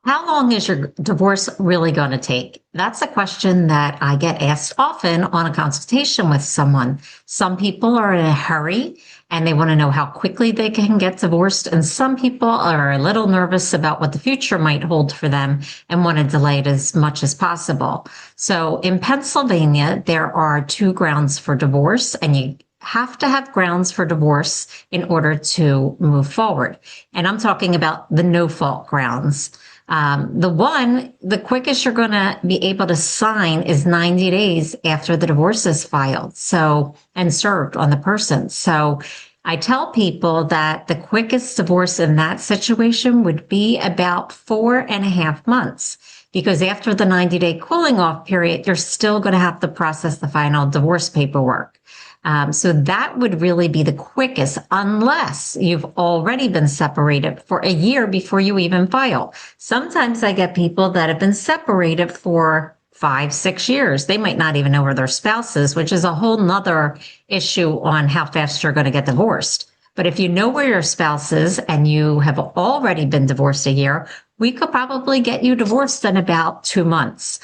How long is your divorce really going to take? That's a question that I get asked often on a consultation with someone. Some people are in a hurry and they want to know how quickly they can get divorced. And some people are a little nervous about what the future might hold for them and want to delay it as much as possible. So in Pennsylvania, there are two grounds for divorce, and you have to have grounds for divorce in order to move forward. And I'm talking about the no fault grounds. The quickest you're going to be able to sign is 90 days after the divorce is filed. So, and served on the person. So I tell people that the quickest divorce in that situation would be about 4.5 months, because after the 90-day cooling off period, you're still going to have to process the final divorce paperwork. So that would really be the quickest, unless you've already been separated for a year before you even file. Sometimes I get people that have been separated for 5, 6 years. They might not even know where their spouse is, which is a whole nother issue on how fast you're going to get divorced. But if you know where your spouse is and you have already been divorced a year, we could probably get you divorced in about 2 months.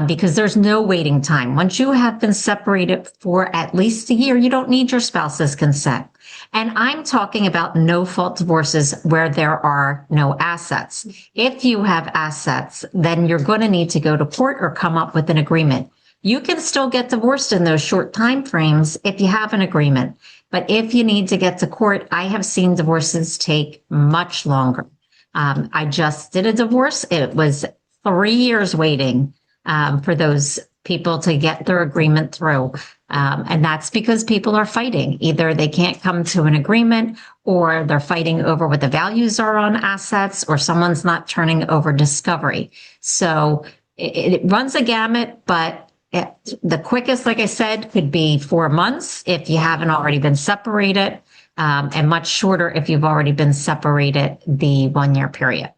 Because there's no waiting time. Once you have been separated for at least a year, you don't need your spouse's consent. And I'm talking about no fault divorces where there are no assets. If you have assets, then you're going to need to go to court or come up with an agreement. You can still get divorced in those short time frames if you have an agreement. But if you need to get to court, I have seen divorces take much longer. I just did a divorce. It was 3 years waiting for those people to get their agreement through. And that's because people are fighting. Either they can't come to an agreement, or they're fighting over what the values are on assets, or someone's not turning over discovery. So it runs a gamut, but the quickest, like I said, could be 4 months if you haven't already been separated, and much shorter if you've already been separated the 1 year period.